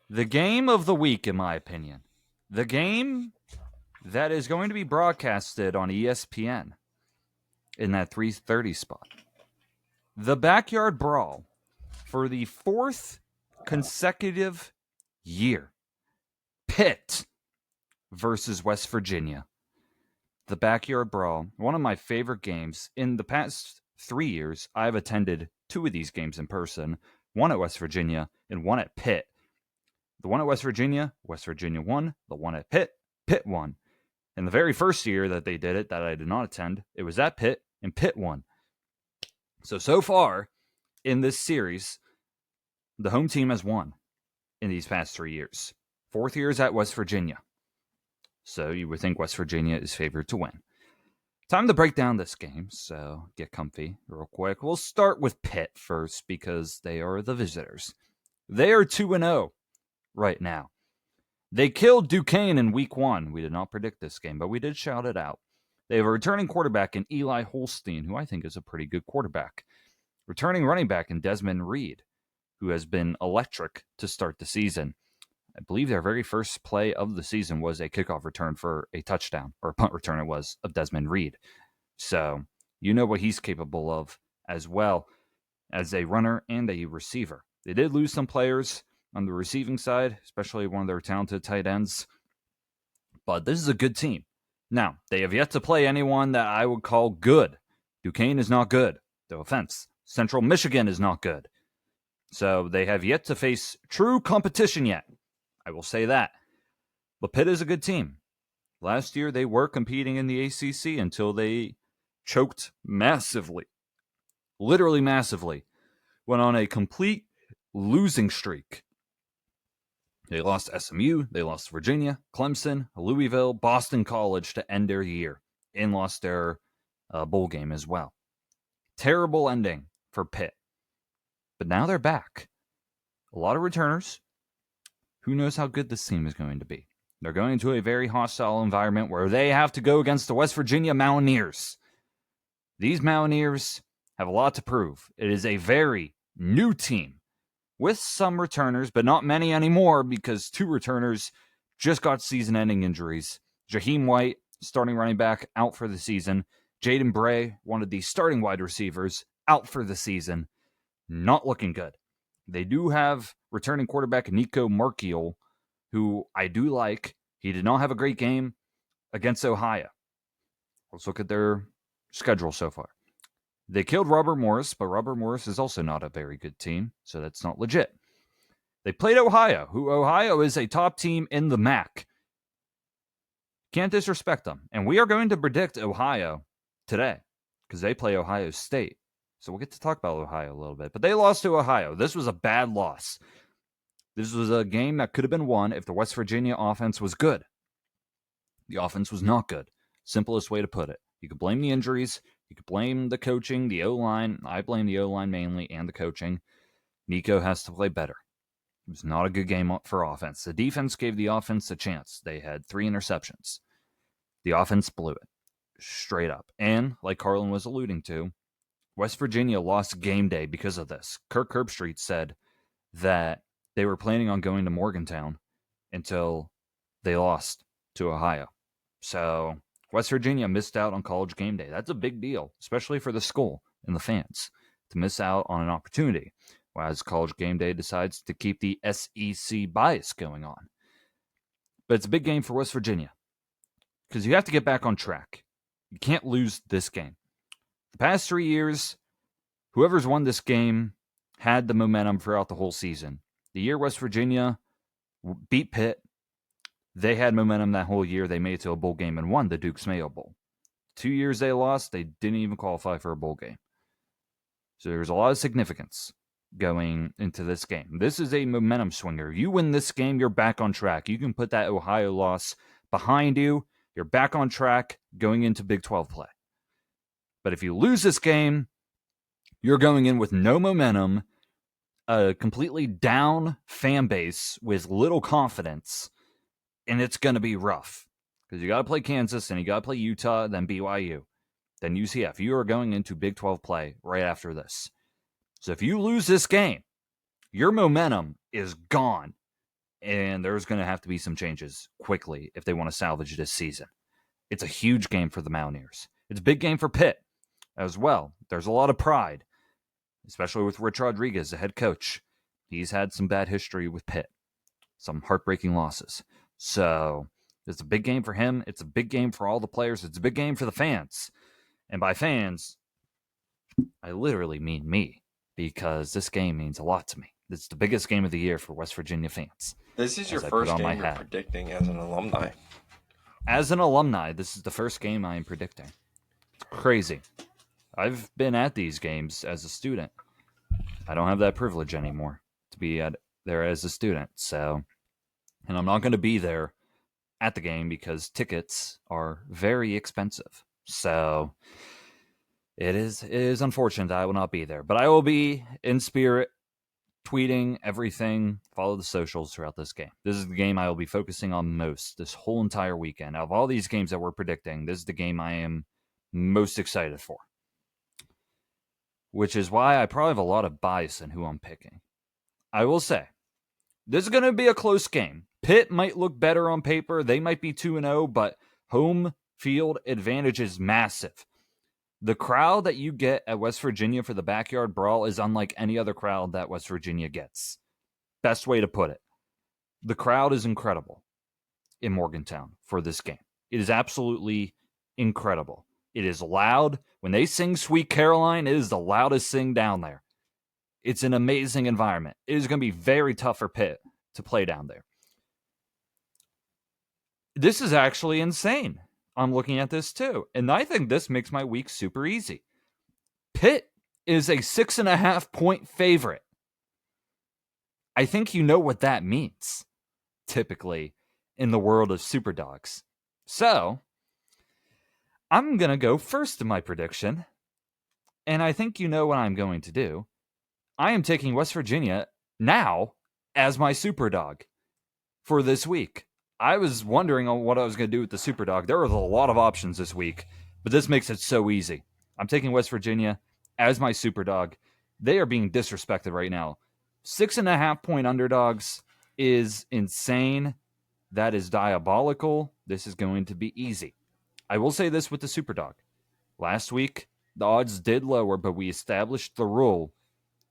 The game of the week, in my opinion. The game that is going to be broadcasted on ESPN in that 3:30 spot. The Backyard Brawl for the fourth consecutive year. Pitt versus West Virginia. The Backyard Brawl, one of my favorite games. In the past 3 years, I've attended two of these games in person, one at West Virginia and one at Pitt. The one at West Virginia won. The one at Pitt, Pitt won. And the very first year that they did it, that I did not attend, it was at Pitt, and Pitt won. So far in this series, the home team has won in these past 3 years. Fourth year is at West Virginia. So you would think West Virginia is favored to win. Time to break down this game, so get comfy real quick. We'll start with Pitt first because they are the visitors. They are 2-0 right now. They killed Duquesne in week 1. We did not predict this game, but we did shout it out. They have a returning quarterback in Eli Holstein, who I think is a pretty good quarterback. Returning running back in Desmond Reed, who has been electric to start the season. I believe their very first play of the season was a kickoff return for a touchdown, or a punt return it was, of Desmond Reed. So you know what he's capable of as well as a runner and a receiver. They did lose some players on the receiving side, especially one of their talented tight ends. But this is a good team. Now, they have yet to play anyone that I would call good. Duquesne is not good. No offense. Central Michigan is not good. So they have yet to face true competition yet. I will say that. But Pitt is a good team. Last year, they were competing in the ACC until they choked massively. Literally massively. Went on a complete losing streak. They lost SMU, they lost Virginia, Clemson, Louisville, Boston College to end their year, and lost their bowl game as well. Terrible ending for Pitt. But now they're back. A lot of returners. Who knows how good this team is going to be? They're going into a very hostile environment where they have to go against the West Virginia Mountaineers. These Mountaineers have a lot to prove. It is a very new team with some returners, but not many anymore because 2 returners just got season-ending injuries. Jaheim White, starting running back, out for the season. Jaden Bray, one of the starting wide receivers, out for the season. Not looking good. They do have returning quarterback Nico Markiel, who I do like. He did not have a great game against Ohio. Let's look at their schedule so far. They killed Robert Morris, but Robert Morris is also not a very good team, so that's not legit. They played Ohio, who Ohio is a top team in the MAC. Can't disrespect them. And we are going to predict Ohio today because they play Ohio State. So we'll get to talk about Ohio a little bit. But they lost to Ohio. This was a bad loss. This was a game that could have been won if the West Virginia offense was good. The offense was not good. Simplest way to put it. You could blame the injuries. You could blame the coaching, the O-line. I blame the O-line mainly and the coaching. Nico has to play better. It was not a good game for offense. The defense gave the offense a chance. They had 3 interceptions. The offense blew it. Straight up. And, like Carlin was alluding to, West Virginia lost game day because of this. Kirk Herbstreit said that they were planning on going to Morgantown until they lost to Ohio. So West Virginia missed out on college game day. That's a big deal, especially for the school and the fans, to miss out on an opportunity, whereas college game day decides to keep the SEC bias going on. But it's a big game for West Virginia because you have to get back on track. You can't lose this game. The past 3 years, whoever's won this game had the momentum throughout the whole season. The year West Virginia beat Pitt, they had momentum that whole year. They made it to a bowl game and won the Duke's Mayo Bowl. 2 years they lost, they didn't even qualify for a bowl game. So there's a lot of significance going into this game. This is a momentum swinger. You win this game, you're back on track. You can put that Ohio loss behind you. You're back on track going into Big 12 play. But if you lose this game, you're going in with no momentum, a completely down fan base with little confidence, and it's going to be rough. Because you got to play Kansas, and you got to play Utah, then BYU, then UCF. You are going into Big 12 play right after this. So if you lose this game, your momentum is gone. and there's going to have to be some changes quickly if they want to salvage this season. It's a huge game for the Mountaineers. It's a big game for Pitt as well. There's a lot of pride, especially with Rich Rodriguez, the head coach. He's had some bad history with Pitt, some heartbreaking losses. So it's a big game for him. It's a big game for all the players. It's a big game for the fans. And by fans, I literally mean me, because this game means a lot to me. It's the biggest game of the year for West Virginia fans. This is your first game you're predicting as an alumni. As an alumni, this is the first game I am predicting. It's crazy. I've been at these games as a student. I don't have that privilege anymore to be there as a student. So, and I'm not going to be there at the game because tickets are very expensive. So it is unfortunate that I will not be there. But I will be in spirit, tweeting everything, follow the socials throughout this game. This is the game I will be focusing on most this whole entire weekend. Out of all these games that we're predicting, this is the game I am most excited for. Which is why I probably have a lot of bias in who I'm picking. I will say, this is going to be a close game. Pitt might look better on paper. They might be 2-0, but home field advantage is massive. The crowd that you get at West Virginia for the Backyard Brawl is unlike any other crowd that West Virginia gets. Best way to put it. The crowd is incredible in Morgantown for this game. It is absolutely incredible. It is loud. When they sing Sweet Caroline, it is the loudest thing down there. It's an amazing environment. It is going to be very tough for Pitt to play down there. This is actually insane. I'm looking at this too. And I think this makes my week super easy. Pitt is a 6.5 point favorite. I think you know what that means, typically, in the world of superdogs. So, I'm going to go first in my prediction. And I think you know what I'm going to do. I am taking West Virginia now as my superdog for this week. I was wondering on what I was going to do with the superdog. There was a lot of options this week, but this makes it so easy. I'm taking West Virginia as my superdog. They are being disrespected right now. 6.5 point underdogs is insane. That is diabolical. This is going to be easy. I will say this with the superdog. Last week, the odds did lower, but we established the rule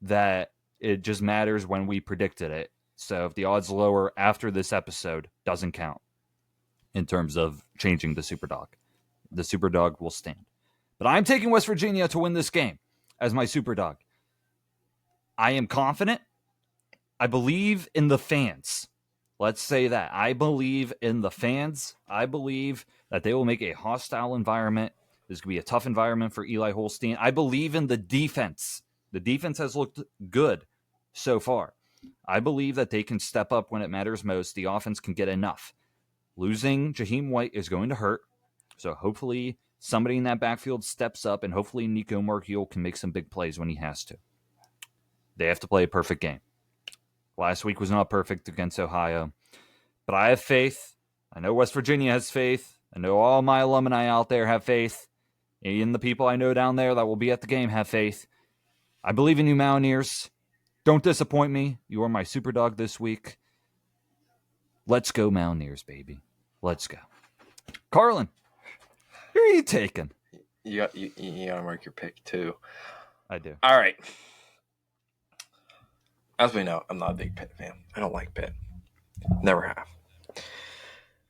that it just matters when we predicted it. So if the odds lower after this episode, doesn't count in terms of changing the superdog. The superdog will stand. But I'm taking West Virginia to win this game as my superdog. I am confident. I believe in the fans. Let's say that. I believe in the fans. I believe that they will make a hostile environment. This could be a tough environment for Eli Holstein. I believe in the defense. The defense has looked good so far. I believe that they can step up when it matters most. The offense can get enough. Losing Jaheim White is going to hurt. So hopefully somebody in that backfield steps up, and hopefully Nico Marchiol can make some big plays when he has to. They have to play a perfect game. Last week was not perfect against Ohio. But I have faith. I know West Virginia has faith. I know all my alumni out there have faith. And the people I know down there that will be at the game have faith. I believe in you, Mountaineers. Don't disappoint me. You are my superdog this week. Let's go, Mountaineers, baby. Let's go. Carlin, who are you taking? You got to mark your pick, too. I do. All right. As we know, I'm not a big Pitt fan. I don't like Pitt. Never have.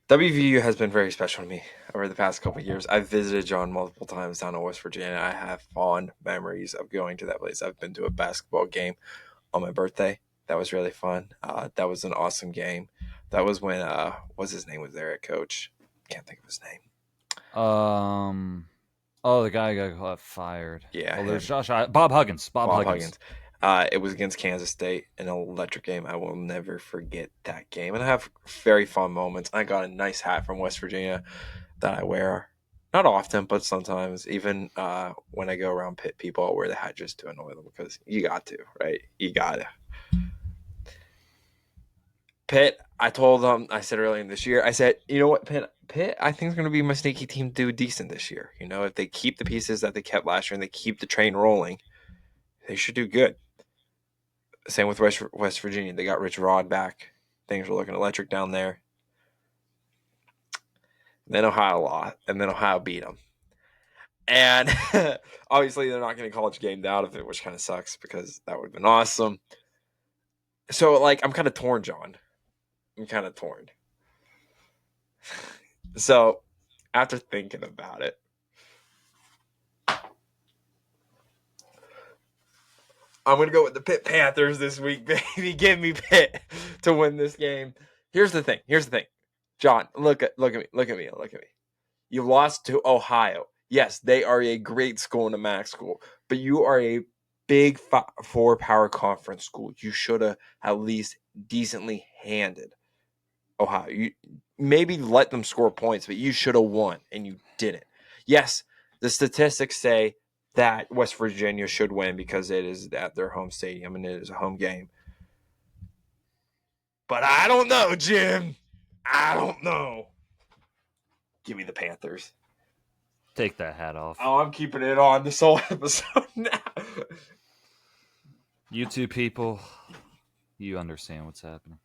WVU has been very special to me over the past couple of years. I've visited John multiple times down in West Virginia. I have fond memories of going to that place. I've been to a basketball game on my birthday. That was really fun. That was an awesome game. That was when what's his name was there at coach. Can't think of his name. The guy got fired. Yeah. Oh, there's Bob Huggins. Bob Huggins. It was against Kansas State, an electric game. I will never forget that game. And I have very fond moments. I got a nice hat from West Virginia that I wear. Not often, but sometimes. Even when I go around Pitt people, I'll wear the hat just to annoy them because you got to, right? You got to. Pitt, I told them, I said earlier in this year, I said, you know what, Pitt, I think is going to be my sneaky team to do decent this year. You know, if they keep the pieces that they kept last year and they keep the train rolling, they should do good. Same with West Virginia. They got Rich Rod back. things were looking electric down there. Then Ohio lost, and then Ohio beat them. And obviously they're not getting a college game out of it, which kind of sucks because that would have been awesome. So, like, I'm kind of torn, John. I'm kind of torn. So, after thinking about it, I'm going to go with the Pitt Panthers this week, baby. Give me Pitt to win this game. Here's the thing. John, look at me. You lost to Ohio. Yes, they are a great school and a MAC school, but you are a big four-power conference school. You should have at least decently handed Ohio. You maybe let them score points, but you should have won, and you didn't. Yes, the statistics say that West Virginia should win because it is at their home stadium and it is a home game. But I don't know, Jim. I don't know. Give me the Panthers. Take that hat off. Oh, I'm keeping it on this whole episode now. You two people, you understand what's happening.